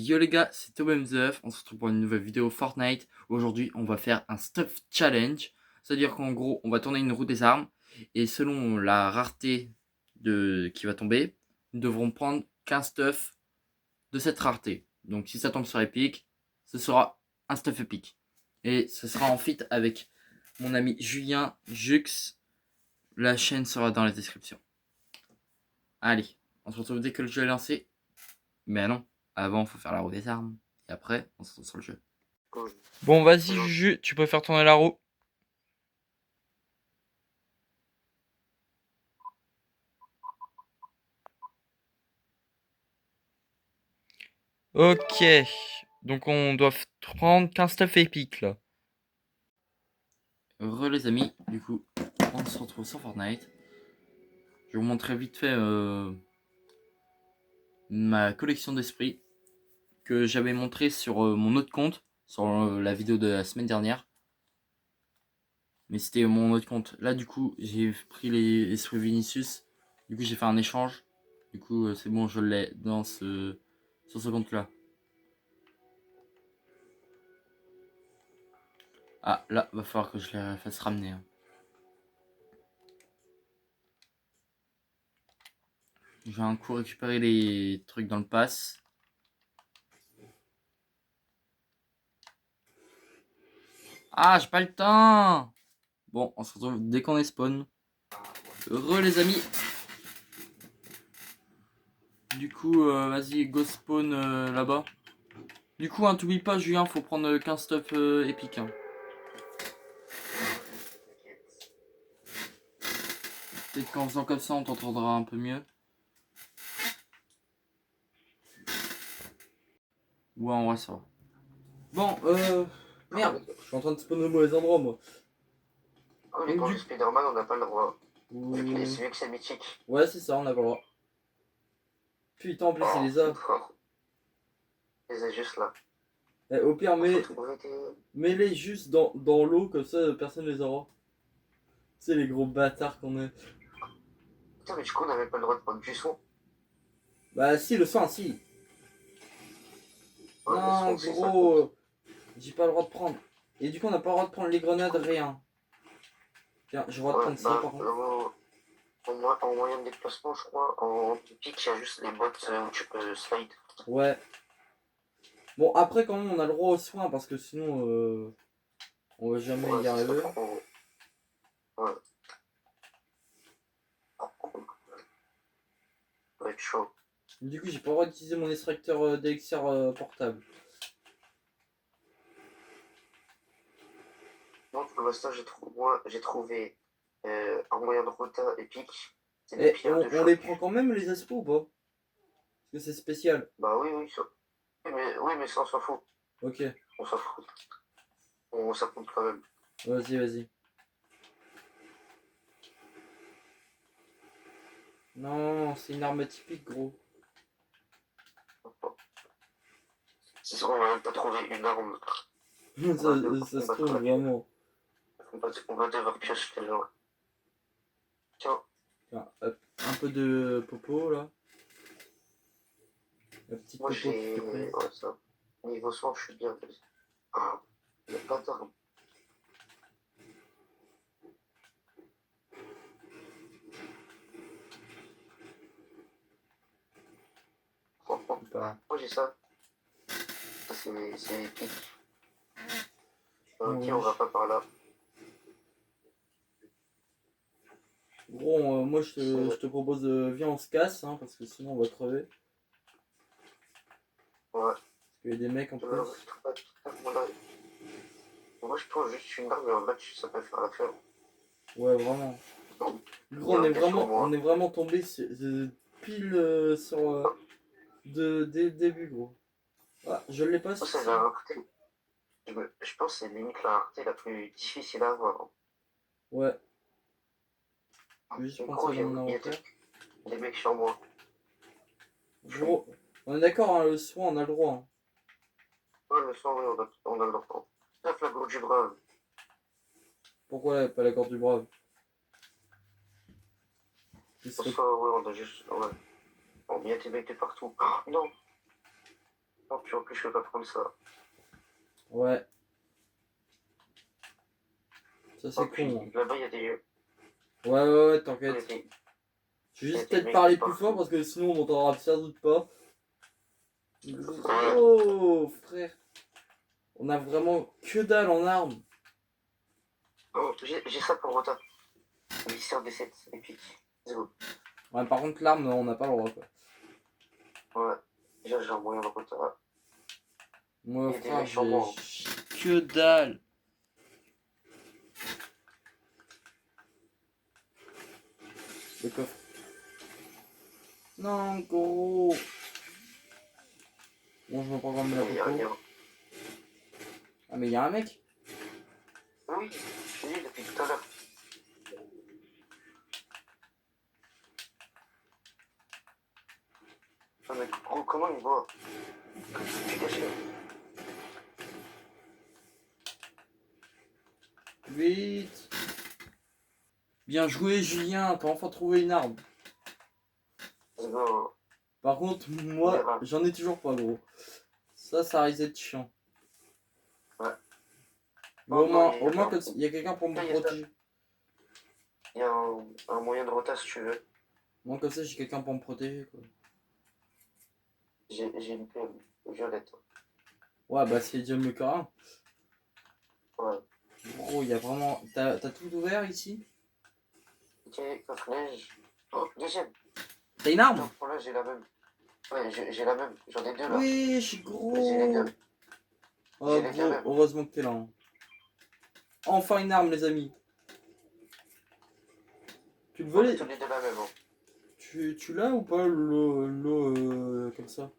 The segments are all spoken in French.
Yo les gars, c'est ToBMZF, on se retrouve pour une nouvelle vidéo Fortnite. Aujourd'hui, on va faire un stuff challenge. C'est-à-dire qu'en gros, on va tourner une roue des armes. Et selon la rareté qui va tomber, nous devrons prendre 15 stuff de cette rareté. Donc si ça tombe sur épique, ce sera un stuff épique. Et ce sera en fit avec mon ami Julien Jux. La chaîne sera dans la description. Allez, on se retrouve dès que le jeu est lancé. Mais non, avant, faut faire la roue des armes. Et après, on se retrouve sur le jeu. Bon, vas-y, Juju, tu peux faire tourner la roue. Ok. Donc, on doit prendre 15 stuff épiques, là. Les amis, du coup, on se retrouve sur Fortnite. Je vais vous montrer vite fait ma collection d'esprit que j'avais montré sur mon autre compte, sur la vidéo de la semaine dernière. Mais c'était mon autre compte. Là, du coup, j'ai pris les esprits Vinicius. Du coup, j'ai fait un échange. Du coup, c'est bon, je l'ai sur ce compte-là. Ah, là, va falloir que je les fasse ramener. Hein. Je vais un coup récupérer les trucs dans le pass. Ah, j'ai pas le temps. Bon, on se retrouve dès qu'on est spawn. Heureux les amis. Du coup, vas-y, go spawn là-bas. Du coup, hein, t'oublies pas, Julien, faut prendre 15 stuff épiques. Hein. Peut-être qu'en faisant comme ça, on t'entendra un peu mieux. Ouais, en vrai, ça va. Bon, merde, je suis en train de spawn au mauvais endroit, moi. Ah, les comptes de Spider-Man, on n'a pas le droit. Vu que c'est mythique. Ouais, c'est ça, on a pas le droit. Putain, en plus, c'est les A. Je les ai juste là. Eh, au pire, mets-les juste dans l'eau, comme ça, personne les aura. Tu sais, les gros bâtards qu'on est. Putain, mais du coup, on n'avait pas le droit de prendre du son. Bah, si, le sang, si. Ouais, Non, le son, gros, j'ai pas le droit de prendre. Et du coup, on n'a pas le droit de prendre les grenades, rien. Tiens, j'ai le droit de prendre ça, par contre. En moyen de déplacement, je crois, en pique, il y a juste les bottes où tu peux slide. Ouais. Bon, après, quand même, on a le droit aux soins, parce que sinon, on va jamais y arriver. Ouais. Ça va être chaud. Du coup, j'ai pas le droit d'utiliser mon extracteur d'élixir portable. Moi, pour l'instant, j'ai trouvé un moyen de rota épique. C'est des Et pierres de on choc. les prend quand même, les aspos, ou pas? Parce que c'est spécial. Bah oui, ça. Oui, mais ça, on s'en fout. Ok. On s'en fout. Ça compte quand même. Vas-y, vas-y. Non, c'est une arme typique, gros. C'est sûr, on va même pas trouver une arme. ça se trouve vraiment. On va devoir piocher les gens. Tiens. Tiens, hop, un peu de popo là. La petite Moi popo qui j'ai. fait plaisir. Ouais, ça. Niveau sang, je suis bien. Ah, il n'y a pas d'arme. Moi j'ai ça. Ça c'est épique. Ok, on va pas par là. Gros, moi je te propose, viens on se casse, hein, parce que sinon on va crever. Ouais. Parce qu'il y a des mecs en plus. Moi je prends juste une arme et un match, ça peut faire l'affaire. Ouais, vraiment. Gros, on est vraiment tombé pile sur dès le début, gros. Ah, je l'ai pas. C'est la rareté. Je pense que c'est limite la rareté la plus difficile à avoir. Ouais. Je vais juste prendre ça dans mon inventaire. Des mecs sur moi. Gros, on est d'accord, hein, le soin on a le droit. Hein. Ouais, le soin, oui, on a le droit. Sauf la gorge du brave. Pourquoi pas la corde du brave? Pour ça, ouais, on a juste. Ouais. On y a des mecs de partout. Oh, non! Oh, puis en plus, je peux pas prendre ça. Ouais. Ça, Oh, c'est puis con. Hein. là-bas, il y a des. Ouais, Il y a t'inquiète. des, Je vais il y a juste des peut-être mecs de parler plus fort partout. parce que sinon on m'entendra sans doute pas. Ouais. Oh, frère. On a vraiment que dalle en armes. Oh, j'ai ça pour Rota. Visseur des 7, épique. Let's go. Ouais, par contre, l'arme, on n'a pas le droit, quoi. Ouais. Déjà, j'ai un moyen de Rota. Moi, Il y a des frère, mecs sur moi. j'ai que dalle. Le coffre. Non, gros. Bon, je me programme la Il y a popo. rien. Ah, mais il y a un mec. Oui, je te dis depuis tout à l'heure. Ah, mais gros, comment il voit? Je suis caché. Vite. Bien joué, Julien. T'as enfin trouvé une arme. Let's go. Par contre, On moi, verra. j'en ai toujours pas, gros. Ça risque d'être chiant. Ouais. Mais Oh non, au moins, il y a quelqu'un pour me il y a ça. protéger. Il y a un moyen de Rota si tu veux. Moi, comme ça, j'ai quelqu'un pour me protéger, quoi. J'ai une plume violette. Ouais, bah, c'est déjà mieux que rien. Ouais. Gros, il y a vraiment. T'as tout ouvert ici? Ok, coffre neige. Oh, deuxième. T'as une arme? Non, pour là, j'ai la même. Ouais, j'ai la même. J'en ai deux là. Oui, je suis J'ai les gros. deux. Oh, J'ai les deux gros, mêmes. heureusement que t'es là. Hein. Enfin une arme, les amis. Tu le On a veux? tous les deux la même. Hein. Tu l'as ou pas, l'eau comme ça?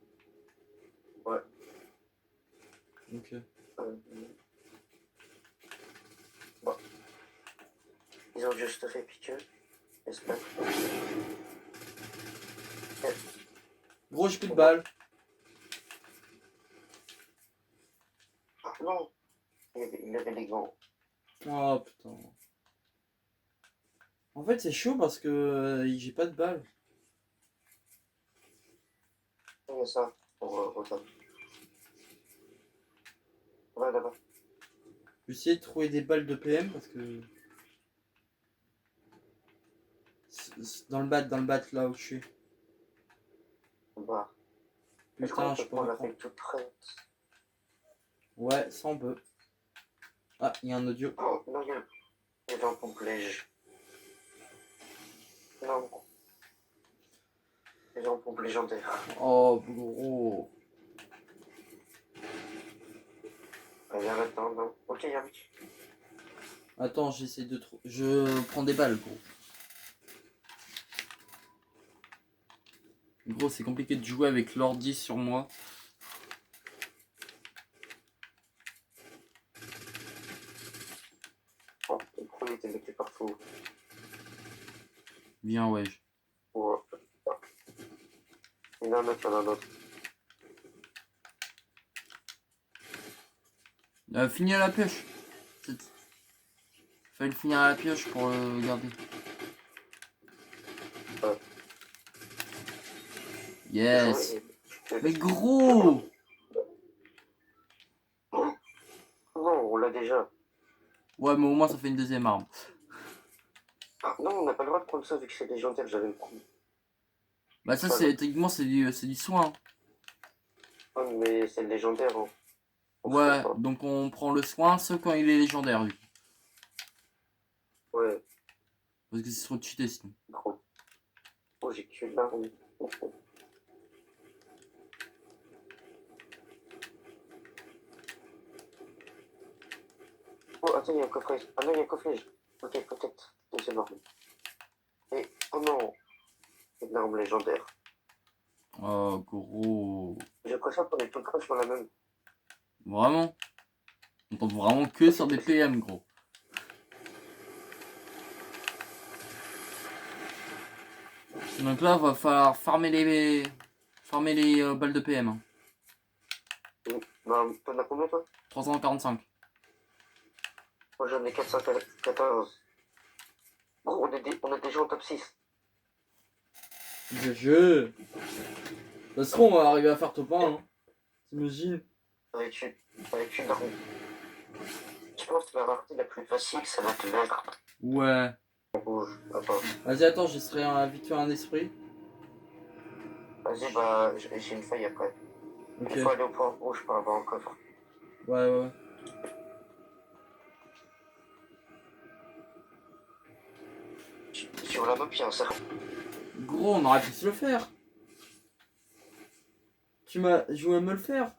Ouais. Ok. Euh, bon. Ils ont juste fait piqueux. J'espère. Gros, j'ai plus de balles. Ah non. Il avait les gants. Oh putain. En fait, c'est chaud parce que j'ai pas de balles. Il y a ça pour Rota. Ouais, là-bas. Je vais essayer de trouver des balles de PM parce que. Dans le bat là où je suis. Bah. Est-ce qu'on Putain, je peut peux prendre pas la prendre. feuille toute prête? Ouais, ça on peut. Ah, il y a un audio. Oh, non, il y avait un pompe léger. Non. Il y avait un pompe légendaire. Oh, gros. Ah, viens maintenant, non. Ok, Yannick. Attends, j'essaie de trouver. Je prends des balles, gros. Gros, c'est compliqué de jouer avec l'ordi sur moi. Oh, le premier était bloqué partout. Bien, ouais. Ouais. Il y en a un autre, il y en a un autre. Finis à la pioche. Fallait le finir à la pioche pour le garder. Ouais. Yes. Jouer. Mais gros. Oh, non, on l'a déjà. Ouais, mais au moins ça fait une deuxième arme. Ah, non, on n'a pas le droit de prendre ça vu que c'est légendaire, j'avais le prendre. Bah ça, c'est techniquement, c'est du soin. Oh, mais c'est légendaire. Hein. Ouais, donc on prend le soin, sauf quand il est légendaire, lui. Ouais. Parce que c'est trop cheaté sinon. Gros. Oh, j'ai que l'arme. Oh, attends, il y a un coffret. Ah non, il y a un coffret. Ok, peut-être. C'est mort. Et, oh non. C'est une arme légendaire. Oh, gros. J'ai l'impression qu'on est tout le temps sur la même. Vraiment? On tombe vraiment que sur des PM, gros. Donc là, va falloir farmer les balles de PM. Hein. Bah, t'en as combien, toi? 345. Moi, j'en ai 414. Gros, on est déjà en top 6. Ça se trouve, on va arriver à faire top 1. Hein. T'imagines? Avec une arme. Je pense que la rareté la plus facile, ça va être vert. Ouais. Rouge. Attends. Vas-y, attends, j'essaierai vite fait un esprit. Vas-y, bah, j'ai une feuille après. Ok. Il faut aller au point rouge pour avoir un coffre. Ouais. Sur la map, il y a un cercle. Gros, on aurait pu se le faire. Tu m'as joué à me le faire.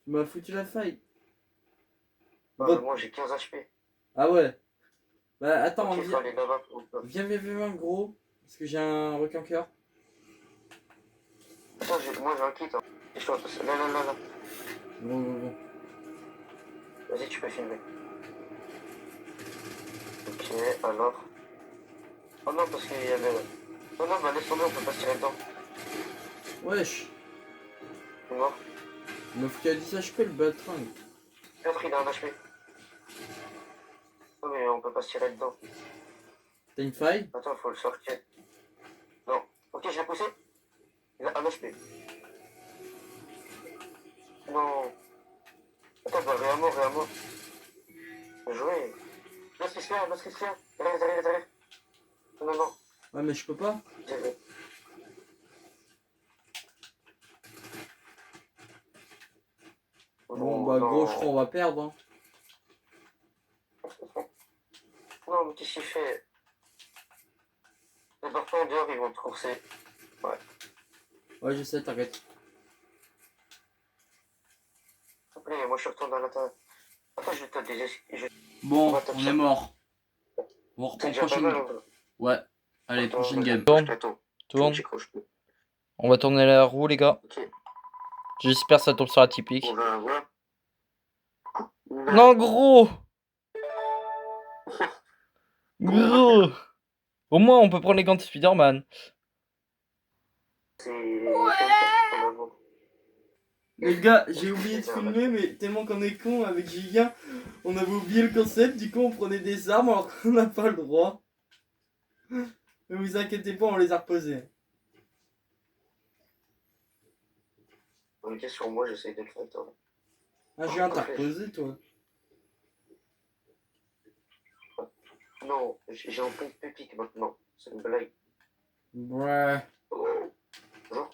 Tu m'as foutu la faille. Mais moi, j'ai 15 HP. Ah ouais. Bah attends, Ok, il faut viens. aller là-bas. Viens, gros. Parce que j'ai un requin cœur. Attends, moi, j'ai un kit. Hein. Là. Gros. Vas-y, tu peux filmer. Ok, alors. Oh non, parce qu'il y avait. Oh non, bah laisse tomber, on peut pas se tirer dedans. Wesh. Il est mort. Il m'a foutu à 10 HP le batrin. Peut-être il a un HP. Non, mais on peut pas se tirer dedans. T'as une faille? Attends, faut le sortir. Non. Ok, je l'ai poussé. Il a un HP. Non. Attends, bah réellement. Bien joué. Là, c'est clair. Derrière. Non. Ouais, mais je peux pas. J'ai vu. Bon, bah non. gros, je crois on va perdre. Hein. Non, mais qu'est-ce qu'il fait? Les parfums en dehors, ils vont te courser. Ouais, je sais, t'arrêtes. Après, moi, je retourne dans l'intérieur. Attends, je vais te dire. Bon, on est mort. On reprend prochaine game. Ouais. Allez, prochaine game. Tourne. On va tourner la roue, les gars. Ok. J'espère que ça tombe sur la typique. On va voir. Non, gros. Gros. Au moins, on peut prendre les gants de Spider-Man. Les gars, j'ai oublié de filmer, mais tellement qu'on est con avec Julien, on avait oublié le concept, du coup on prenait des armes alors qu'on n'a pas le droit. Mais vous inquiétez pas, on les a reposées. Ok, sur moi, j'essaye de le faire. Ah, Julien, t'as reposé toi? Non, j'ai un peu de pépique maintenant. C'est une blague. Ouais. Oh. Bonjour.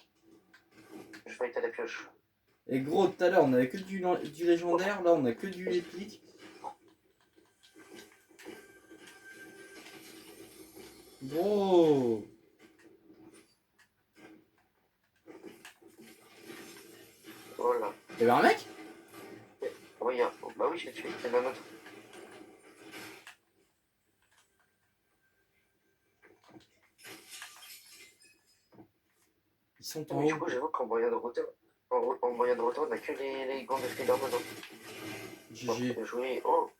Je vais être à la pioche. Et gros, tout à l'heure on avait que du légendaire, là on a que du épique. Gros. Voilà. Y'avait un mec? Oui, bah oui, je l'ai tué. Il y en a un autre. Ils sont Non, en mais du haut. coup, j'avoue qu'en moyen de retour, en moyen de retour, on a que les gants de Spider-Man. GG. Bien joué. Oh,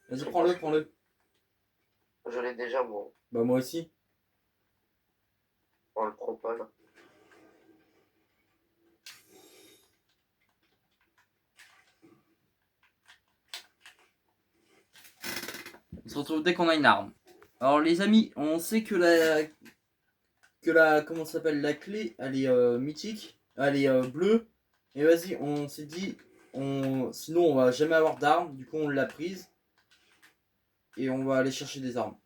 Vas-y, prends-le. je l'ai déjà, moi. Bah moi aussi. On le prend pas, là. On se retrouve dès qu'on a une arme. Alors les amis, on sait que comment ça s'appelle, la clé, elle est mythique, elle est bleue. Et vas-y, on s'est dit, sinon on va jamais avoir d'armes. Du coup on l'a prise et on va aller chercher des armes.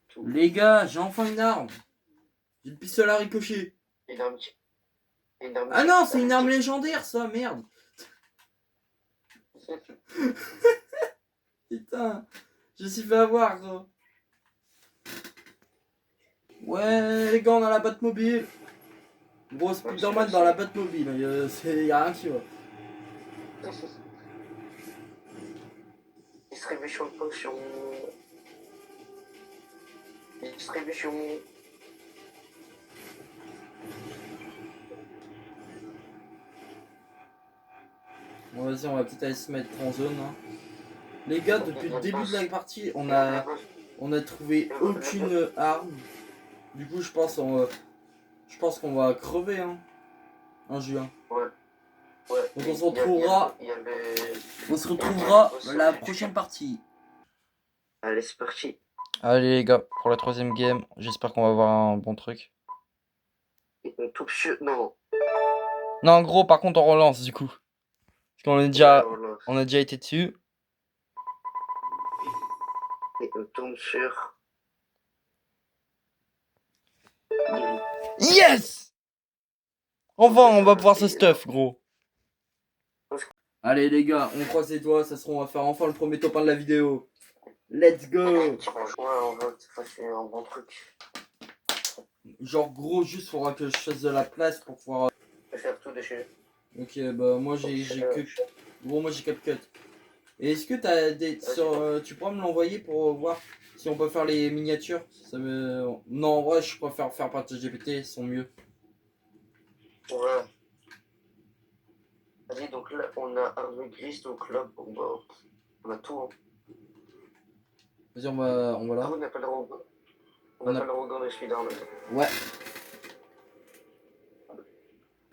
Tout. Les gars, j'ai enfin une arme. J'ai le pistolet à ricochet. Une arme. Ah non, c'est une arme légendaire ça, merde. Putain, je suis fait avoir gros. Ouais les gars, on a la Batmobile. Gros, Spider-Man dans la Batmobile, y'a rien qui va. Distribution de potions. Distribution. Bon vas-y, on va peut-être aller se mettre en zone. Hein. Les gars, depuis le début de la partie, on a trouvé aucune arme. Du coup, je pense qu'on va crever, hein, en juin. Ouais. Donc on se retrouvera. On se retrouvera la prochaine partie. Allez, c'est parti. Allez les gars, pour la 3ème game, j'espère qu'on va avoir un bon truc. Non. Non, gros, par contre, on relance du coup. Parce qu'on est déjà, on a déjà été dessus. Et on tombe sur. Yes! Enfin, on va pouvoir se stuff, gros. Allez, les gars, on croise les doigts. Ça sera, on va faire enfin le premier top 1 de la vidéo. Let's go! Ouais, on va te faire un bon truc. Genre, gros, juste faudra que je fasse de la place pour pouvoir. Je vais faire tout dessus. Ok, bah, moi j'ai que. Gros, moi j'ai CapCut. Et est-ce que t'as des. Tu pourras me l'envoyer pour voir si on peut faire les miniatures? Ça me... Non, en vrai, je préfère faire par ChatGPT, ils sont mieux. Ouais. Vas-y, donc là, on a armée grise, donc là, bon, bah, on a tout. Hein. Vas-y, on va là. On appelle Rogan. On On a- appelle Rogan et celui-là en même temps. Ouais.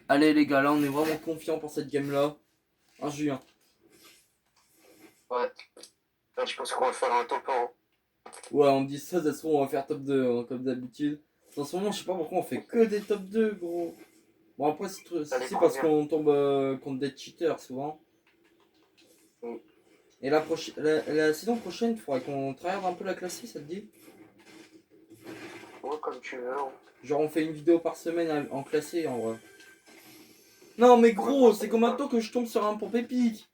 Allez, les gars, là, on est vraiment confiants pour cette game-là. 1 juin. Ouais. Là, je pense qu'on va faire un top 1. Ouais, on me dit ça, de toute façon, on va faire top 2, hein, comme d'habitude. En ce moment, je sais pas pourquoi on fait que des top 2, gros. Bon, après, c'est parce qu'on tombe contre des cheaters, souvent. Mm. Et la saison prochaine, il faudrait qu'on tryhard un peu la classée, ça te dit? Ouais, comme tu veux. Hein. Genre, on fait une vidéo par semaine en classé, en vrai. Non, mais gros, c'est combien de temps que je tombe sur un pompe épique?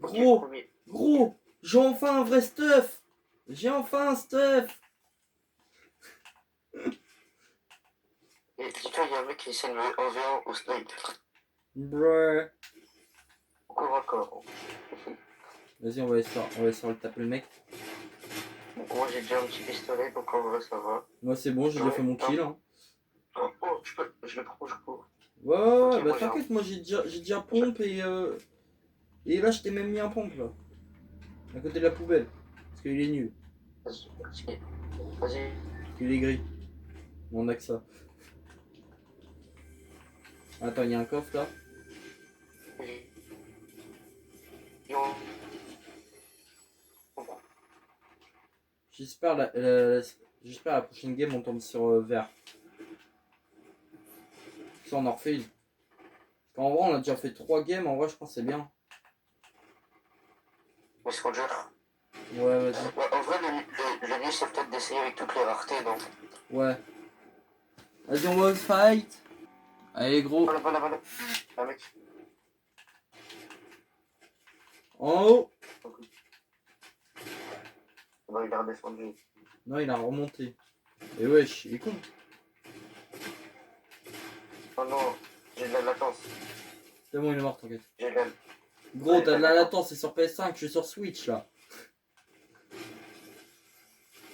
Gros, gros, j'ai enfin un vrai stuff. J'ai enfin un stuff. Et dis-toi, il y a un mec qui essaie de me envoyer au snipe. Bruh. Corps à corps. Vas-y, on va essayer de le taper le mec. Donc, moi, j'ai déjà un petit pistolet, donc en vrai, ça va. Moi, c'est bon, j'ai déjà fait mon kill. Hein. Oh, je le prends, je cours. Ouais, Ok, bah moi, t'inquiète, moi j'ai déjà pompe et là je t'ai même mis un pompe là. À côté de la poubelle. Parce qu'il est nul. Vas-y. Parce qu'il est gris. On a que ça. Attends, il y a un coffre là. J'espère j'espère la prochaine game on tombe sur vert. Ça on en refait une. En vrai on a déjà fait 3 games, en vrai je pense que c'est bien. Mais c'est dur. Ouais, vas-y. Ouais, en vrai, le mieux c'est peut-être d'essayer avec toutes les raretés, donc. Ouais. Vas-y, on va se fight. Allez, gros. Voilà. Un mec. En haut. Non, il a redescendu. Non, il a remonté. Et wesh, il est con. Oh non, j'ai de la latence. C'est bon, il est mort, t'inquiète. J'ai de la... Gros, t'as de la latence, c'est sur PS5, je suis sur Switch là.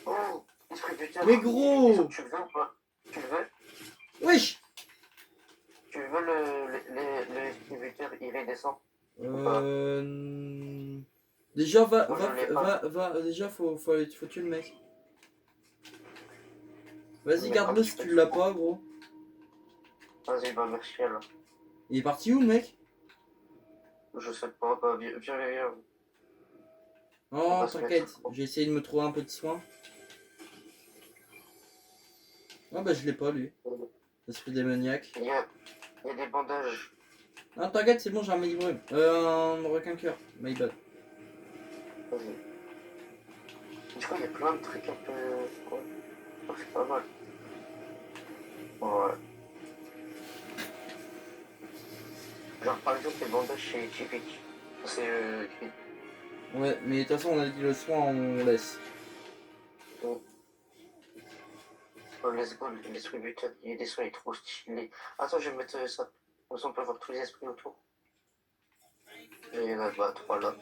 Oh, distributeur. Mais gros. Tu le veux ou pas? Tu le veux? Wesh. Tu veux le distributeur iridescent? Déjà, Moi, je l'ai pas. déjà, faut tuer le mec. Vas-y, Mais garde-le comme si tu peux tu le l'as faire. pas, gros. Vas-y, bah merci alors. Il est parti où, le mec? Je sais pas, bah viens. On Non, va se t'inquiète, mettre. j'ai essayé de me trouver un peu de soin. Ah bah, je l'ai pas, lui. Esprit démoniaque. Il y a des bandages. Non, t'inquiète, c'est bon, j'ai un médibrume. Un requin cœur. My bad. Vas-y. Je crois qu'il y a plein de trucs un peu. Ouais. Oh, c'est pas mal. Ouais. Genre par exemple les bandages chez Typic. C'est Ouais, mais de toute façon, on a dit le soin, on laisse. let's go, le distributeur, il y a des soins, il est trop stylé. Attends, je vais mettre ça. Comme ça on peut avoir tous les esprits autour. Il y en a bah, 3 là.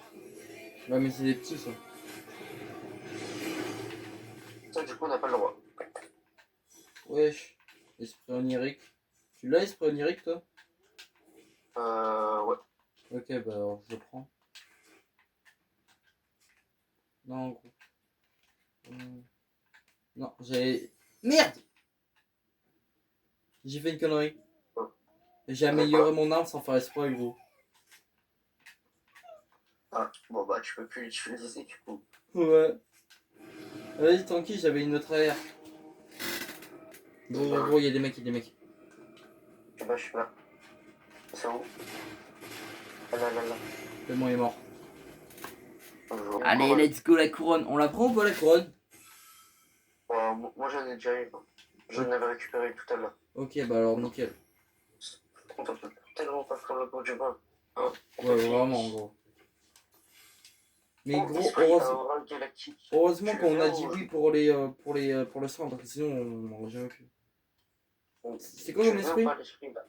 Ouais, mais c'est des petits, ça. Ça du coup on n'a pas le droit. Wesh. Esprit onirique. Tu l'as, esprit onirique, toi? Ouais. Ok, bah alors je le prends. Non, gros. Non, j'ai... Merde! J'ai fait une connerie. J'ai amélioré mon arme sans faire exprès, gros. Ah, bon bah tu peux plus l'utiliser du coup. Ouais. Vas-y, tranquille, j'avais une autre AR. Gros, il y a des mecs, là, je suis là. C'est où? Ah là là là. C'est bon, il est mort. Bonjour. Allez, let's go la couronne. On la prend ou pas la couronne? Moi j'en ai déjà eu. J'en avais récupéré tout à l'heure. Ok, bah alors nickel. On peut tellement pas faire le coup du bol. Hein, Ouais, vraiment, gros. Mais oh, gros, esprit à aura galactique. heureusement Tu qu'on veux a ou- dit oui pour le soin, parce que sinon on n'aurait jamais pu. C'est quoi Tu comme veux ou esprit? pas l'esprit là?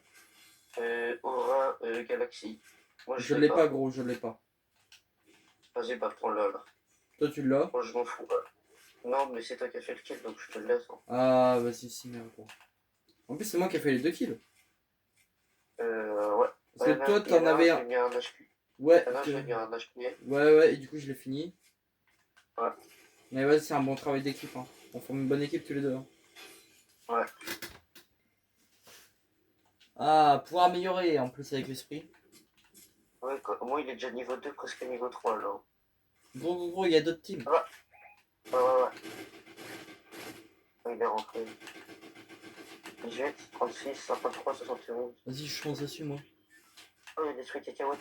Aura galaxie. Moi Je l'ai pas, gros, je l'ai pas. Vas-y, bah prends-le là. Toi tu l'as? Moi je m'en fous. Non, mais c'est toi qui as fait le kill donc je te le laisse. Hein. Ah, vas-y, si, merde, gros. En plus, c'est moi qui ai fait les 2 kills. Ouais. Parce que toi, t'en avais un. J'ai mis un HP. Ouais, J'ai mis un HP. ouais, et du coup, je l'ai fini. Ouais. Mais ouais, c'est un bon travail d'équipe. Hein. On forme une bonne équipe tous les deux. Hein. Ouais. Ah, pouvoir améliorer en plus avec l'esprit. Ouais, moi il est déjà niveau 2, presque niveau 3 là. Gros, il y a d'autres teams. Ouais. Il est rentré. 18, 36, 53, 71. Vas-y, je fonce dessus, moi. Oh, il y a des trucs cacahuètes.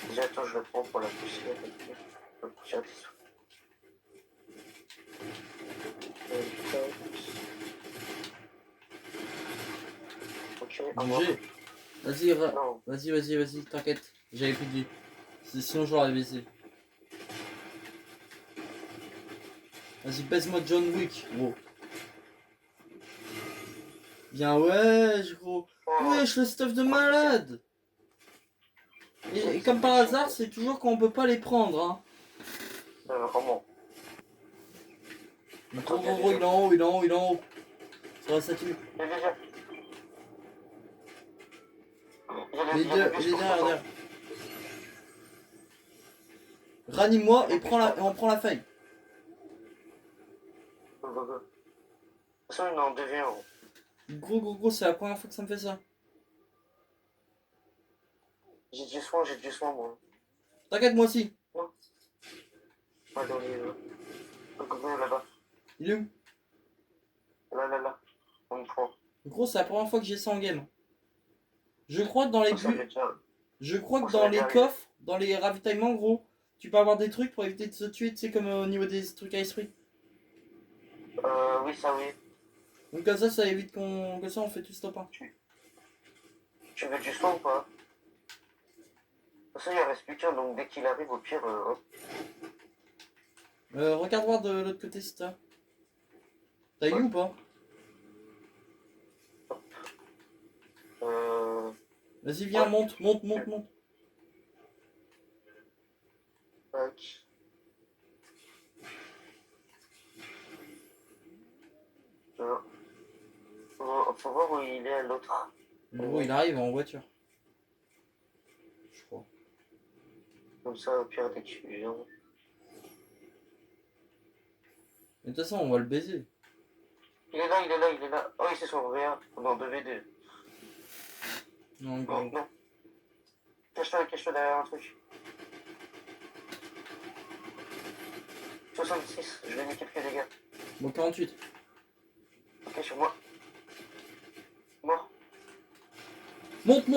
Déjà, attends, je le prends pour la poussière. Je vais pousser des sous. Ok, à moi. GG. Vas-y, Non. vas-y, t'inquiète. J'avais plus de vie. Sinon, je l'aurais baisé. Vas-y, baise-moi John Wick, gros. Bien, wesh, gros. Wesh, le stuff de malade. Et comme par hasard, c'est toujours qu'on peut pas les prendre, hein. Vraiment. Gros, il est en haut. Ça va, ça tue. Il est derrière. Ranime-moi et on prend la faille. De toute façon, il est en 2v1. Gros, c'est la première fois que ça me fait ça. J'ai du soin, moi. T'inquiète, moi aussi. Ouais, dans les... là-bas. Il est où? Là. On me prend. Gros, c'est la première fois que j'ai ça en game. Je crois que dans les coffres, dans les ravitaillements, gros, tu peux avoir des trucs pour éviter de se tuer, tu sais, comme au niveau des trucs à esprit. Oui, ça oui. Donc comme ça évite qu'on... Que ça, on fait tout stop. Hein. Tu veux du soin ou pas? De toute façon, il reste plus qu'un, donc dès qu'il arrive, au pire... Regarde voir de l'autre côté si t'as. T'as eu ou pas? Vas-y, viens, monte. Tac. Faut voir où il est à l'autre. Gros, il arrive en voiture. Je crois. Comme ça, au pire, dès que tu viens... Mais de toute façon, on va le baiser. Il est là. Oh, il s'est sauvé, hein. Dans 2v2. Non, gros. Non. Cache-toi derrière un truc. 66, je vais mettre quelques dégâts. Bon, 48. Ok, sur moi. Mort. Monte.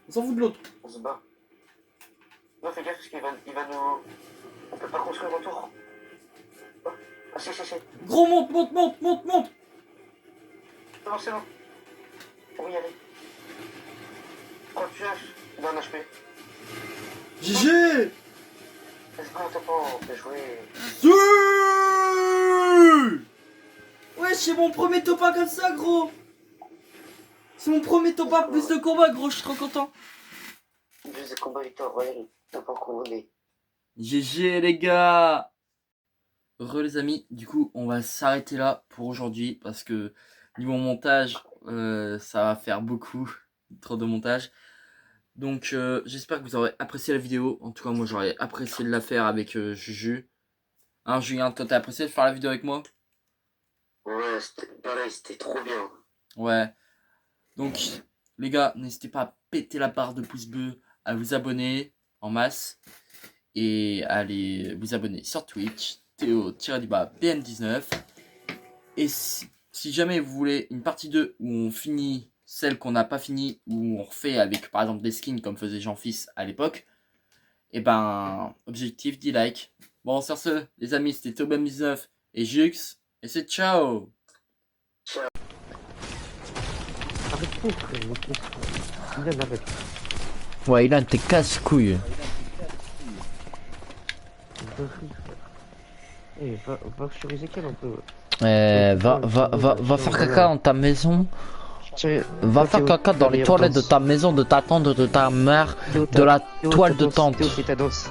On s'en fout de l'autre. On se bat. Non, fais gaffe parce qu'il va nous... On peut pas construire autour. Oh. Ah si. Gros, monte. C'est bon. On va y aller. 39, il a un HP. GG. Let's go, t'as pas, on peut jouer. Ouais, c'est mon premier top 1 comme ça, gros. C'est mon premier top 1 plus de combat, gros, je suis trop content. Plus de combat victoire royale, t'as pas couronné. GG les gars. Heureux les amis, du coup on va s'arrêter là pour aujourd'hui parce que niveau montage ça va faire beaucoup, trop de montage. Donc j'espère que vous aurez apprécié la vidéo. En tout cas moi j'aurais apprécié de la faire avec Juju. Hein Julien, toi t'as apprécié de faire la vidéo avec moi? Ouais, c'était trop bien. Ouais. Donc les gars, n'hésitez pas à péter la barre de pouce bleu, à vous abonner en masse et à aller vous abonner sur Twitch. Théo-BN19 Et si jamais vous voulez une partie 2 où on finit celle qu'on n'a pas fini, où on refait avec par exemple des skins comme faisait Jean-Fils à l'époque, et ben objectif 10 likes. Bon, sur ce, les amis, c'était Tobam19 et Jux, et c'est ciao. Arrête-toi, frère. Ilan, arrête. Ouais, Ilan, t'es casse-couille. Eh, va sur Ezekiel un peu. Va faire caca dans ta maison. Va faire caca dans les toilettes de ta maison, de ta tante, de ta mère, de la toile de tente. Théo, fais ta danse.